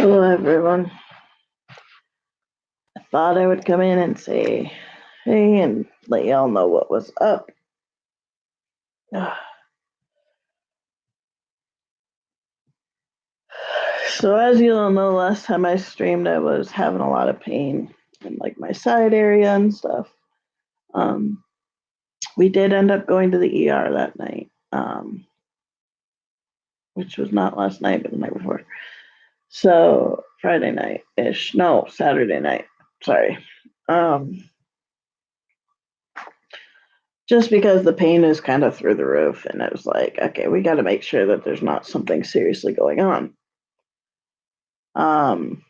Hello, everyone. I thought I would come in and say hey and let y'all know what was up. So, as you all know, last time I streamed, I was having a lot of pain in like my side area and stuff. Um, we did end up going to the ER that night, which was not last night, but the night before. So, Friday night ish. No, Saturday night. Sorry. Um, just because the pain is kind of through the roof, and it was like, okay, we got to make sure that there's not something seriously going on. Um,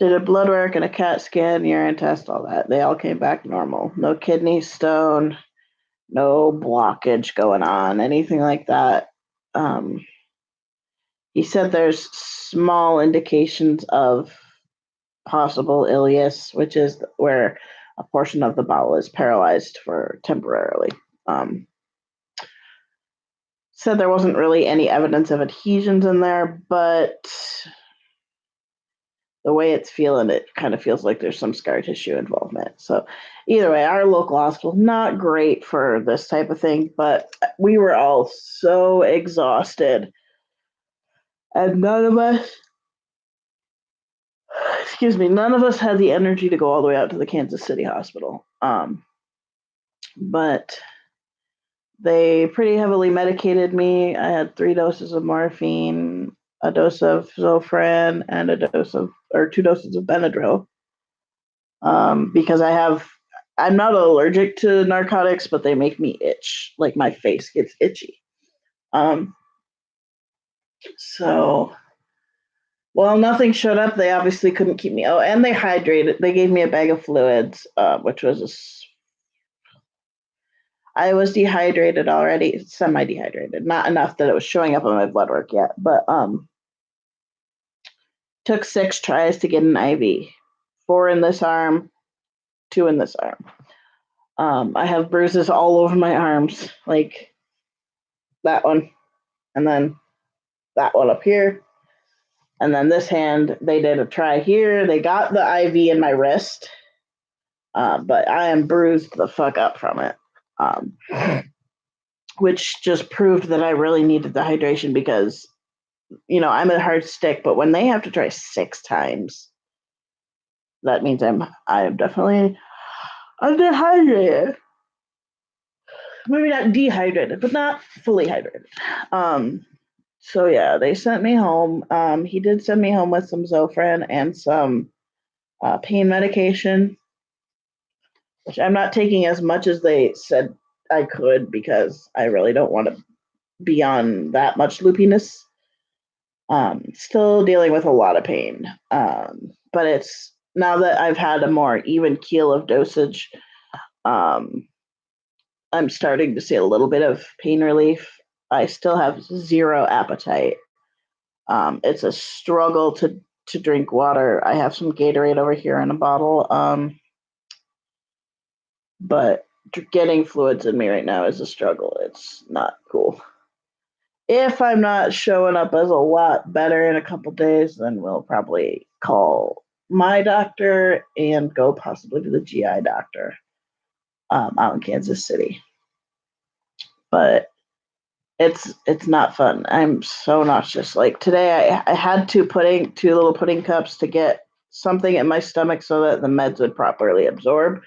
did a blood work and a CAT scan, urine test, all that. They all came back normal. No kidney stone, no blockage going on, anything like that. Um, he said there's small indications of possible ileus, which is where a portion of the bowel is paralyzed for temporarily. Um, Said there wasn't really any evidence of adhesions in there, but the way it's feeling, it kind of feels like there's some scar tissue involvement. So either way, our local hospital, not great for this type of thing, but we were all so exhausted. And none of us had the energy to go all the way out to the Kansas City hospital. But they pretty heavily medicated me. I had 3 doses of morphine, a dose of Zofran, and two doses of Benadryl. Because I'm not allergic to narcotics, but they make me itch. Like my face gets itchy. Um, so, well, nothing showed up. They obviously couldn't keep me. Oh, and they hydrated. They gave me a bag of fluids, which was I was dehydrated already, semi-dehydrated, not enough that it was showing up on my blood work yet. But took 6 tries to get an IV, 4 in this arm, 2 in this arm. I have bruises all over my arms, like that one, and then that one up here. And then this hand, they did a try here. They got the IV in my wrist, but I am bruised the fuck up from it, which just proved that I really needed the hydration because, I'm a hard stick, but when they have to try 6 times, that means I'm definitely I'm dehydrated. Maybe not dehydrated, but not fully hydrated. Um, so yeah, they sent me home. He did send me home with some Zofran and some pain medication, which I'm not taking as much as they said I could because I really don't want to be on that much loopiness. Still dealing with a lot of pain. But it's now that I've had a more even keel of dosage, um, I'm starting to see a little bit of pain relief. I still have zero appetite. It's a struggle to drink water. I have some Gatorade over here in a bottle, but getting fluids in me right now is a struggle. It's not cool. If I'm not showing up as a lot better in a couple days, then we'll probably call my doctor and go possibly to the GI doctor out in Kansas City. But it's not fun. I'm so nauseous. Like today, I had two little pudding cups to get something in my stomach so that the meds would properly absorb.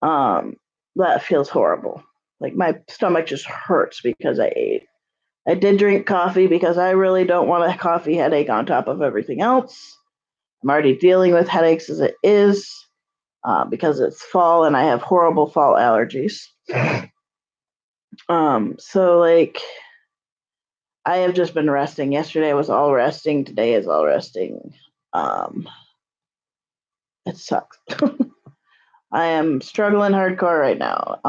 Um, that feels horrible. Like my stomach just hurts because I ate. I did drink coffee because I really don't want a coffee headache on top of everything else. I'm already dealing with headaches as it is because it's fall and I have horrible fall allergies. So like I have just been resting. Yesterday was all resting. Today is all resting. Um, it sucks. I am struggling hardcore right now.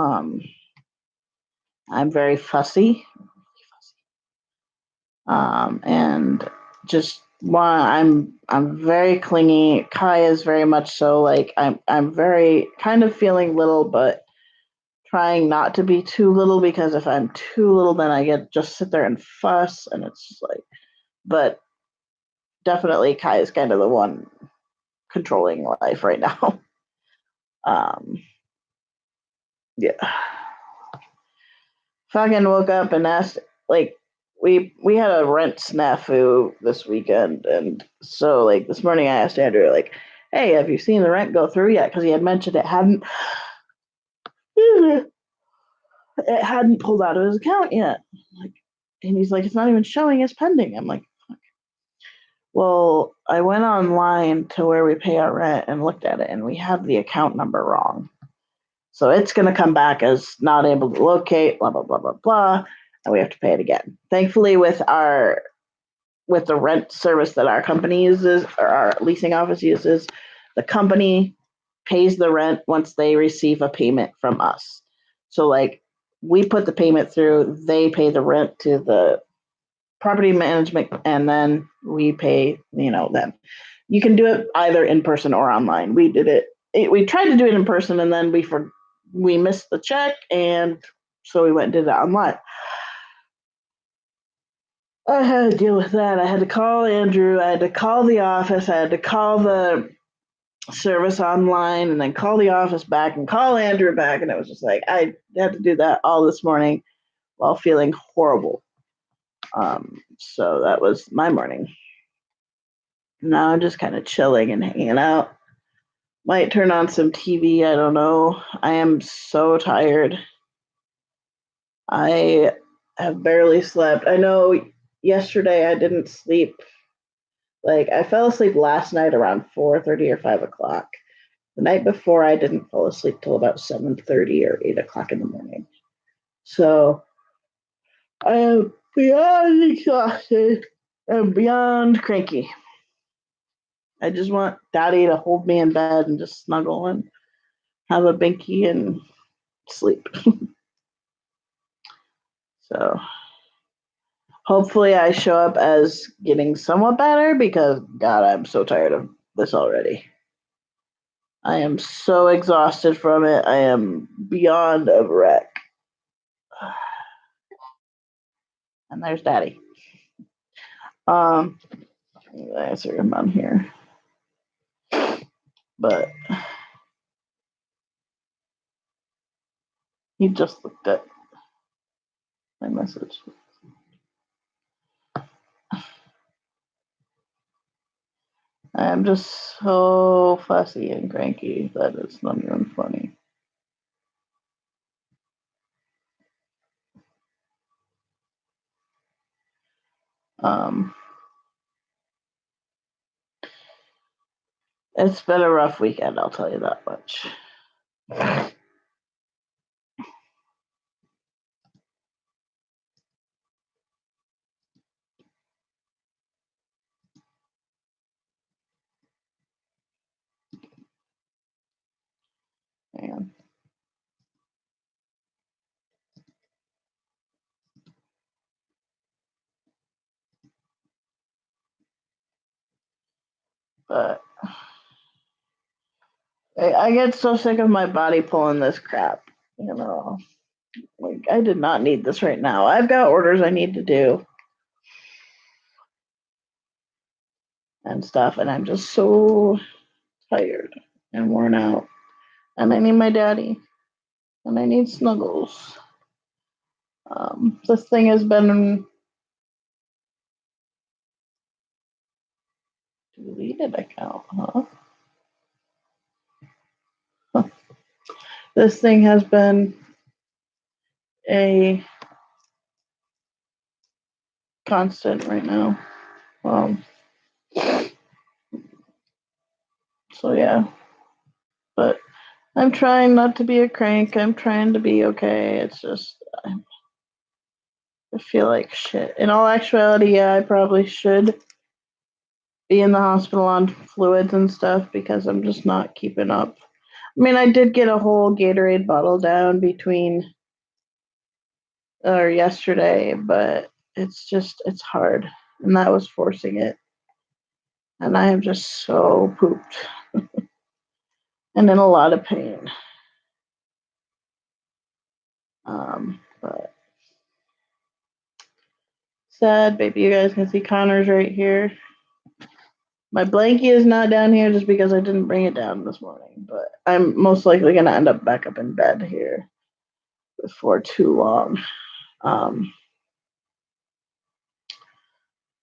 I'm very fussy, and just I'm very clingy. Kai is very much so. Like I'm very kind of feeling little, but trying not to be too little because if I'm too little, then I get just sit there and fuss, and it's just like. But definitely Kai is kind of the one controlling life right now. Um, yeah. Fucking woke up and asked, like, we had a rent snafu this weekend, and so like this morning I asked Andrew, like, hey, have you seen the rent go through yet? Because he had mentioned it hadn't pulled out of his account yet. Like, and he's like, it's not even showing as pending. I'm like, well, I went online to where we pay our rent and looked at it, and we have the account number wrong. So it's going to come back as not able to locate, blah, blah, blah, blah, blah. And we have to pay it again. Thankfully, with the rent service that our company uses, or our leasing office uses, the company pays the rent once they receive a payment from us. So like we put the payment through, they pay the rent to the property management, and then we pay, them. You can do it either in person or online. We did we tried to do it in person, and then we missed the check, and so we went and did it online. I had to deal with that. I had to call Andrew. I had to call the office. I had to call the service online, and then call the office back and call Andrew back. And it was just like I had to do that all this morning while feeling horrible. So that was my morning. Now I'm just kind of chilling and hanging out. Might turn on some TV. I don't know. I am so tired. I have barely slept. I know yesterday I didn't sleep. Like I fell asleep last night around 4:30 or 5 o'clock. The night before I didn't fall asleep till about 7:30 or 8 o'clock in the morning. So I am beyond exhausted and beyond cranky. I just want Daddy to hold me in bed and just snuggle and have a binky and sleep. So hopefully I show up as getting somewhat better, because God, I'm so tired of this already. I am so exhausted from it. I am beyond a wreck. And there's Daddy. Answer him on here. But he just looked at my message. I'm just so fussy and cranky that it's not even funny. It's been a rough weekend, I'll tell you that much. Man. But I get so sick of my body pulling this crap, you know. Like, I did not need this right now. I've got orders I need to do and stuff, and I'm just so tired and worn out. And I need my daddy, and I need snuggles. This thing has been deleted account, huh? This thing has been a constant right now. So yeah, but I'm trying not to be a crank. I'm trying to be okay. It's just I feel like shit. In all actuality, yeah, I probably should be in the hospital on fluids and stuff, because I'm just not keeping up. I mean, I did get a whole Gatorade bottle down between or yesterday, but it's hard, and that was forcing it. And I am just so pooped and in a lot of pain. But sad, baby. You guys can see Connor's right here. My blankie is not down here just because I didn't bring it down this morning, but I'm most likely going to end up back up in bed here before too long.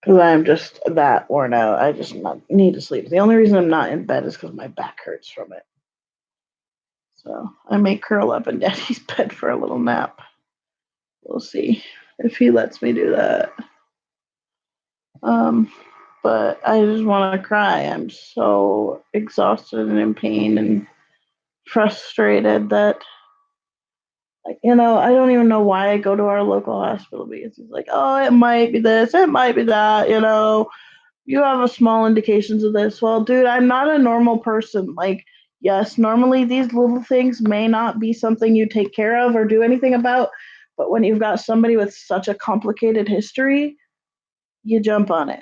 Because I'm just that worn out. I just need to sleep. The only reason I'm not in bed is because my back hurts from it. So I may curl up in Daddy's bed for a little nap. We'll see if he lets me do that. Um, but I just want to cry. I'm so exhausted and in pain and frustrated that, like, I don't even know why I go to our local hospital because he's like, oh, it might be this, it might be that, you have a small indications of this. Well, dude, I'm not a normal person. Like, yes, normally these little things may not be something you take care of or do anything about, but when you've got somebody with such a complicated history, you jump on it.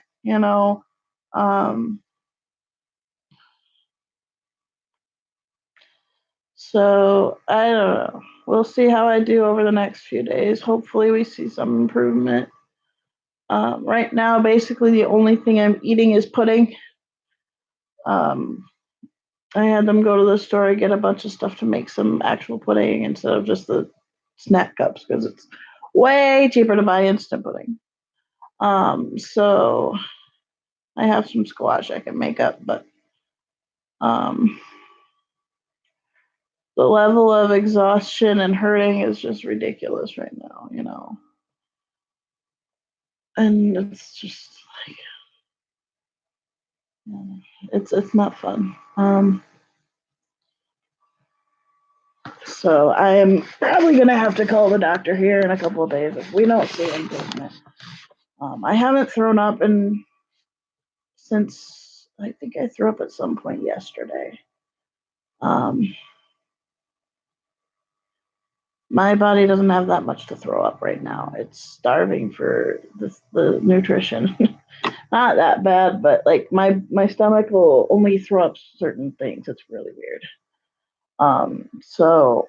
Um, so I don't know. We'll see how I do over the next few days. Hopefully, we see some improvement. Right now, basically, the only thing I'm eating is pudding. Um, I had them go to the store and get a bunch of stuff to make some actual pudding instead of just the snack cups because it's way cheaper to buy instant pudding. So I have some squash I can make up, but um, the level of exhaustion and hurting is just ridiculous right now. And it's just like, it's not fun. So I am probably gonna have to call the doctor here in a couple of days if we don't see improvement. I haven't thrown up since I think I threw up at some point yesterday. Um, my body doesn't have that much to throw up right now. It's starving for the nutrition. Not that bad, but like my stomach will only throw up certain things. It's really weird. So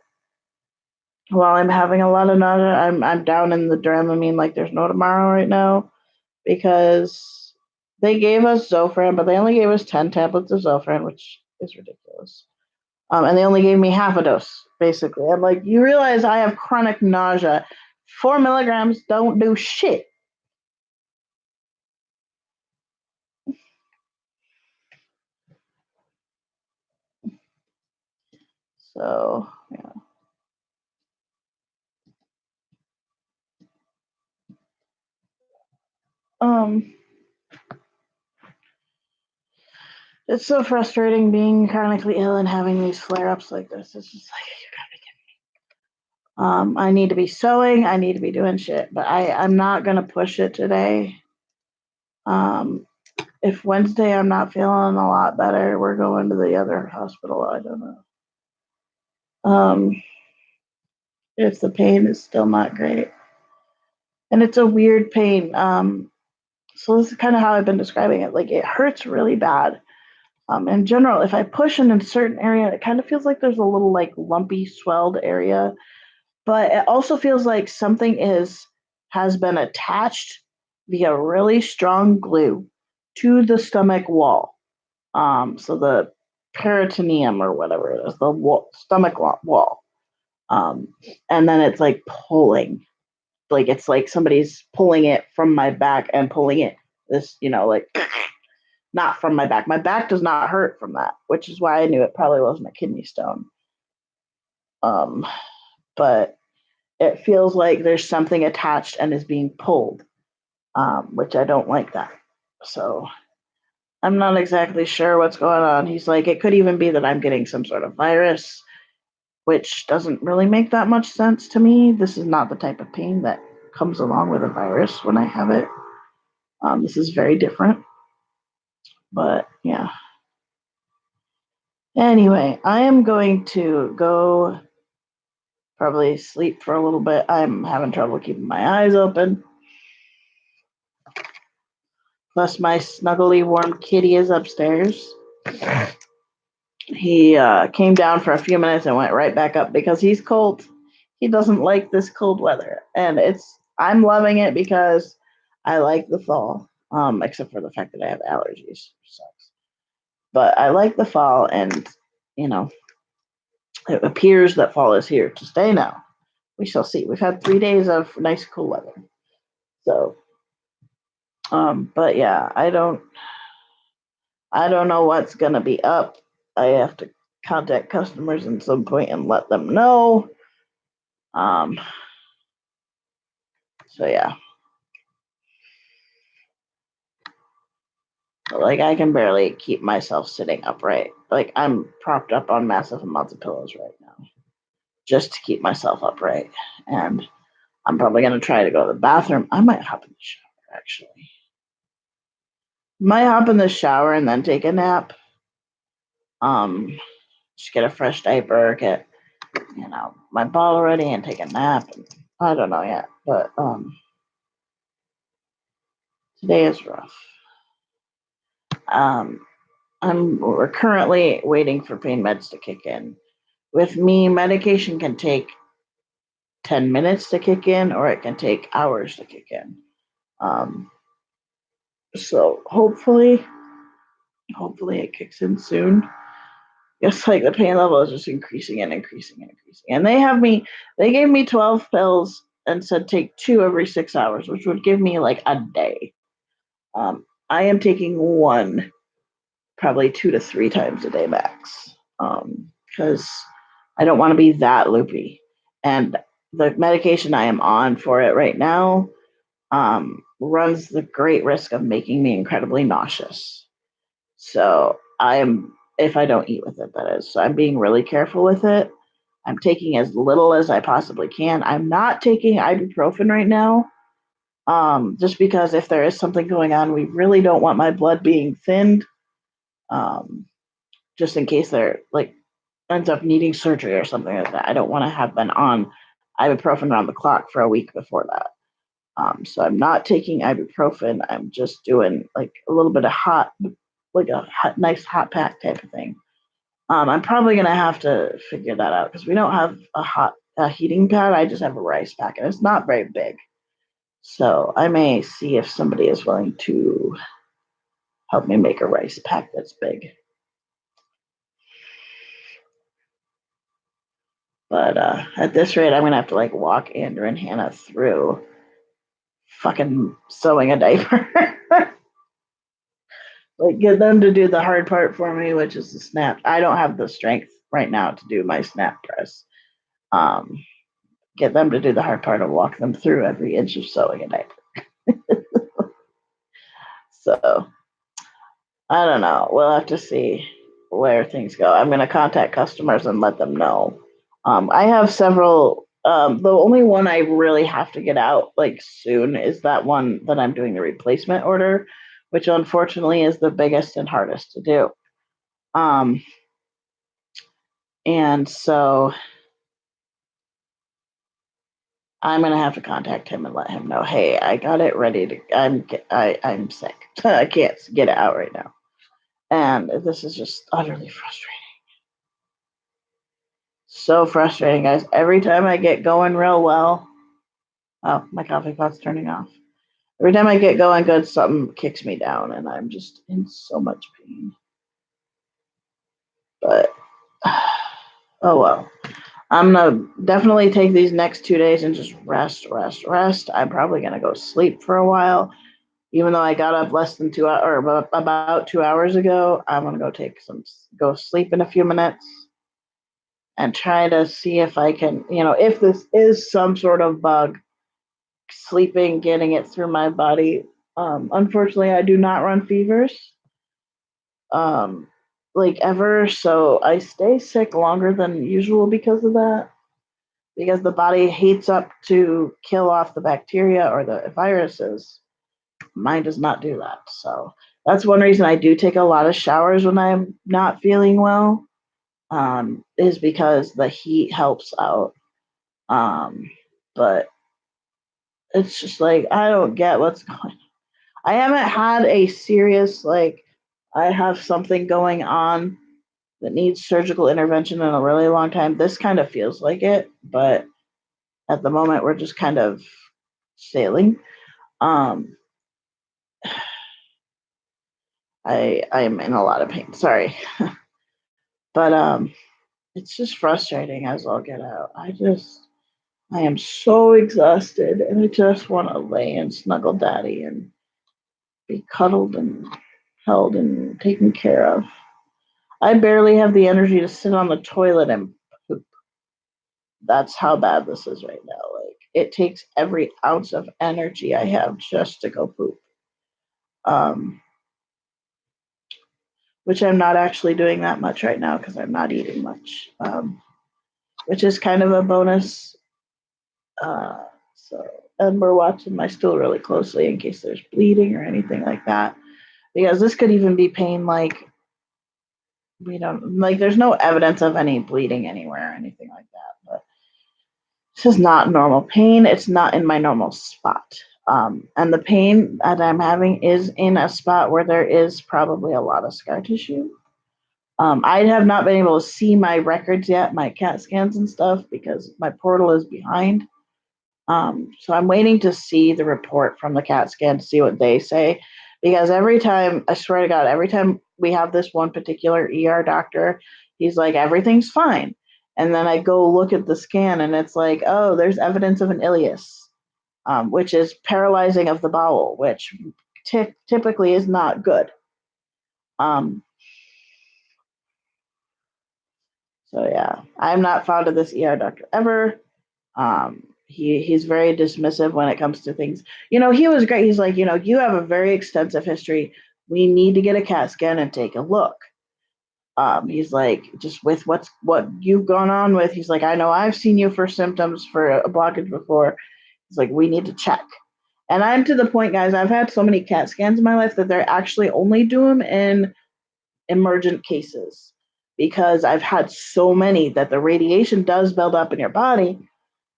while I'm having a lot of nausea, I'm down in the Dramamine like there's no tomorrow right now because they gave us Zofran, but they only gave us 10 tablets of Zofran, which is ridiculous. And they only gave me half a dose, basically. I'm like, you realize I have chronic nausea. 4 milligrams don't do shit. So, yeah. Um, it's so frustrating being chronically ill and having these flare ups like this. It's just like, you gotta be kidding me. I need to be sewing. I need to be doing shit, but I'm not going to push it today. Um, if Wednesday I'm not feeling a lot better, we're going to the other hospital. I don't know. If the pain is still not great. And it's a weird pain. So this is kind of how I've been describing it. Like it hurts really bad. In general, if I push in a certain area, it kind of feels like there's a little like lumpy, swelled area. But it also feels like something has been attached via really strong glue to the stomach wall. So the peritoneum or whatever it is, the stomach wall. Um, and then it's like pulling, like it's like somebody's pulling it from my back and pulling it like not from my back. My back does not hurt from that, which is why I knew it probably wasn't a kidney stone. Um, but it feels like there's something attached and is being pulled, which I don't like that. So I'm not exactly sure what's going on. He's like, it could even be that I'm getting some sort of virus, which doesn't really make that much sense to me. This is not the type of pain that comes along with a virus when I have it. This is very different. But yeah. Anyway, I am going to go probably sleep for a little bit. I'm having trouble keeping my eyes open. Plus, my snuggly warm kitty is upstairs. He came down for a few minutes and went right back up because he's cold. He doesn't like this cold weather, and I'm loving it because I like the fall. Except for the fact that I have allergies, which sucks. But I like the fall, and you know, it appears that fall is here to stay now. We shall see. We've had 3 days of nice cool weather. So, but yeah, I don't know what's gonna be up. I have to contact customers at some point and let them know. Um, so yeah, like I can barely keep myself sitting upright. Like I'm propped up on massive amounts of pillows right now, just to keep myself upright. And I'm probably gonna try to go to the bathroom. I might hop in the shower actually. Might hop in the shower and then take a nap. Um, just get a fresh diaper, get my bottle ready, and take a nap. And I don't know yet, but today is rough. Um, we're currently waiting for pain meds to kick in. With me, medication can take 10 minutes to kick in, or it can take hours to kick in. Um, so hopefully it kicks in soon. It's like the pain level is just increasing and increasing and increasing. And they gave me 12 pills and said take 2 every 6 hours, which would give me like a day. I am taking one probably 2 to 3 times a day max, because I don't want to be that loopy. And the medication I am on for it right now runs the great risk of making me incredibly nauseous. So if I don't eat with it, that is. So I'm being really careful with it. I'm taking as little as I possibly can. I'm not taking ibuprofen right now, just because if there is something going on, we really don't want my blood being thinned, um, just in case there like ends up needing surgery or something like that. I don't want to have been on ibuprofen around the clock for a week before that. So I'm not taking ibuprofen. I'm just doing like a little bit of like a nice hot pack type of thing. I'm probably gonna have to figure that out because we don't have a heating pad. I just have a rice pack, and it's not very big. So I may see if somebody is willing to help me make a rice pack that's big. But at this rate, I'm gonna have to like walk Andrew and Hannah through fucking sewing a diaper. Like get them to do the hard part for me, which is the snap. I don't have the strength right now to do my snap press. Um, get them to do the hard part and walk them through every inch of sewing a diaper. So I don't know. We'll have to see where things go. I'm going to contact customers and let them know. I have several. The only one I really have to get out like soon is that one that I'm doing the replacement order, which unfortunately is the biggest and hardest to do. Um, and so I'm gonna have to contact him and let him know, hey, I got it ready to. I'm sick. I can't get it out right now, and this is just utterly frustrating. So frustrating, guys. Every time I get going real well, oh, my coffee pot's turning off. Every time I get going good, something kicks me down, and I'm just in so much pain. But oh well. I'm gonna definitely take these next 2 days and just rest. I'm probably gonna go sleep for a while. Even though I got up less than 2 hours or about 2 hours ago, I'm gonna go sleep in a few minutes and try to see if I can, if this is some sort of bug, sleeping, getting it through my body. Unfortunately, I do not run fevers, um, like ever, so I stay sick longer than usual because of that. Because the body heats up to kill off the bacteria or the viruses. Mine does not do that. So that's one reason I do take a lot of showers when I'm not feeling well, is because the heat helps out. But it's just like, I don't get what's going on. I haven't had a serious, like, I have something going on that needs surgical intervention in a really long time. This kind of feels like it, but at the moment, we're just kind of sailing. Um, I'm in a lot of pain. Sorry, but it's just frustrating as all get out. I am so exhausted, and I just want to lay and snuggle daddy and be cuddled and held and taken care of. I barely have the energy to sit on the toilet and poop. That's how bad this is right now. Like it takes every ounce of energy I have just to go poop. Um, which I'm not actually doing that much right now because I'm not eating much, which is kind of a bonus. Uh, so, and we're watching my stool really closely in case there's bleeding or anything like that, because this could even be pain like we don't like. There's no evidence of any bleeding anywhere or anything like that, but this is not normal pain. It's not in my normal spot. And the pain that I'm having is in a spot where there is probably a lot of scar tissue. I have not been able to see my records yet, my CAT scans and stuff, because my portal is behind. So I'm waiting to see the report from the CAT scan to see what they say. Because every time, I swear to God, every time we have this one particular ER doctor, he's like, everything's fine. And then I go look at the scan and it's like, oh, there's evidence of an ileus, which is paralyzing of the bowel, which typically is not good. Um, so yeah, I'm not fond of this ER doctor ever. He's very dismissive when it comes to things. He was great. He's like, you have a very extensive history. We need to get a CAT scan and take a look. He's like, just with what you've gone on with. He's like, I know I've seen you for symptoms for a blockage before. He's like, we need to check. And I'm to the point, guys. I've had so many CAT scans in my life that they're actually only do them in emergent cases because I've had so many that the radiation does build up in your body.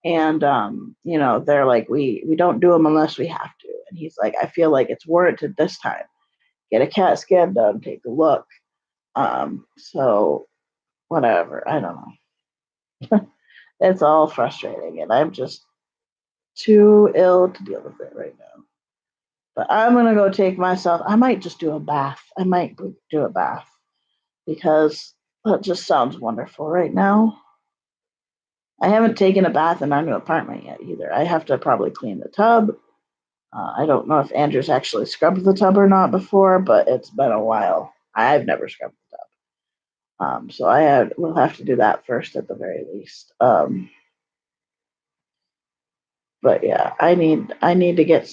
And they're like, we don't do them unless we have to. And he's like, I feel like it's warranted this time. Get a CAT scan done, take a look. So whatever, I don't know. It's all frustrating, and I'm just too ill to deal with it right now. But I'm gonna go take myself. I might just do a bath. I might do a bath because that just sounds wonderful right now. I haven't taken a bath in our new apartment yet either. I have to probably clean the tub. I don't know if Andrew's actually scrubbed the tub or not before, but it's been a while. I've never scrubbed the tub. So we'll have to do that first at the very least. But yeah, I need to get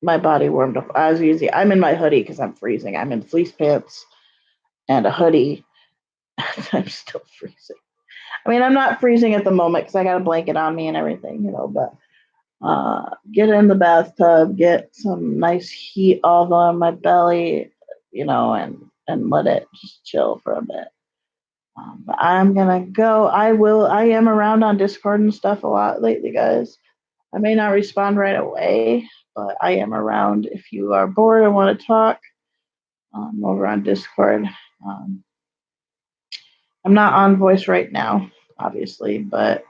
my body warmed up as easy. I'm in my hoodie because I'm freezing. I'm in fleece pants and a hoodie. I'm still freezing. I mean, I'm not freezing at the moment because I got a blanket on me and everything, but get in the bathtub, get some nice heat all on my belly, and let it just chill for a bit. But I'm gonna go. I am around on Discord and stuff a lot lately, guys. I may not respond right away, but I am around if you are bored and want to talk. Over on Discord. Um, I'm not on voice right now, obviously, but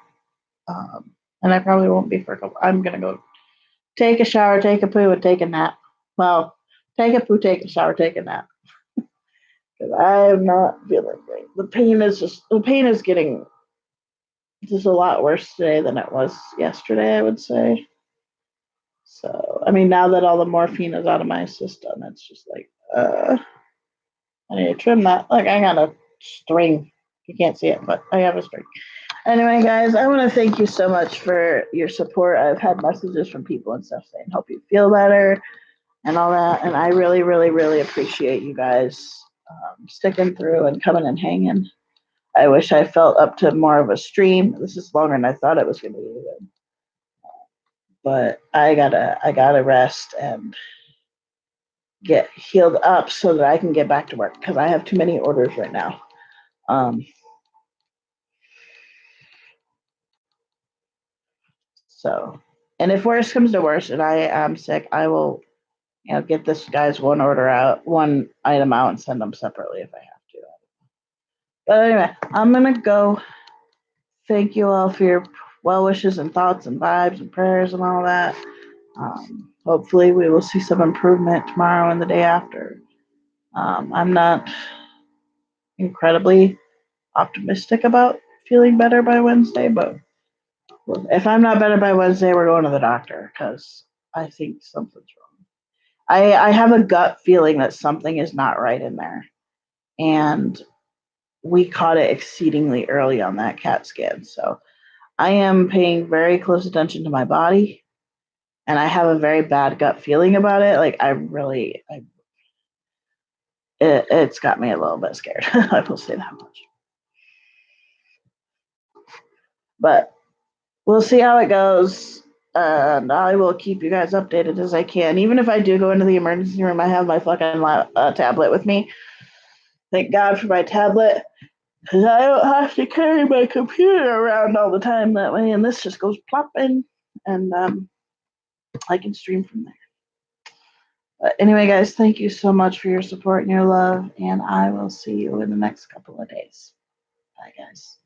and I probably won't be for a couple. I'm gonna go take a shower, take a poo, and take a nap. Well, take a poo, take a shower, take a nap. Because I am not feeling great. The pain is getting just a lot worse today than it was yesterday, I would say. So, I mean, now that all the morphine is out of my system, it's just like, I need to trim that. Like, I got a string. You can't see it, but I have a string. Anyway, guys, I want to thank you so much for your support. I've had messages from people and stuff saying, hope you feel better and all that. And I really, really, really appreciate you guys sticking through and coming and hanging. I wish I felt up to more of a stream. This is longer than I thought it was going to be, but I gotta rest and get healed up so that I can get back to work because I have too many orders right now. Um, so, and if worse comes to worse and I am sick, I will, get this guy's one item out and send them separately if I have to. But anyway, I'm gonna go. Thank you all for your well wishes and thoughts and vibes and prayers and all that. Hopefully, we will see some improvement tomorrow and the day after. I'm not incredibly optimistic about feeling better by Wednesday, but if I'm not better by Wednesday, we're going to the doctor because I think something's wrong. I have a gut feeling that something is not right in there. And we caught it exceedingly early on that CAT scan. So I am paying very close attention to my body, and I have a very bad gut feeling about it. Like it's got me a little bit scared. I will say that much. But we'll see how it goes, and I will keep you guys updated as I can. Even if I do go into the emergency room, I have my fucking tablet with me. Thank God for my tablet, because I don't have to carry my computer around all the time that way, and this just goes plop in, and I can stream from there. But anyway, guys, thank you so much for your support and your love, and I will see you in the next couple of days. Bye, guys.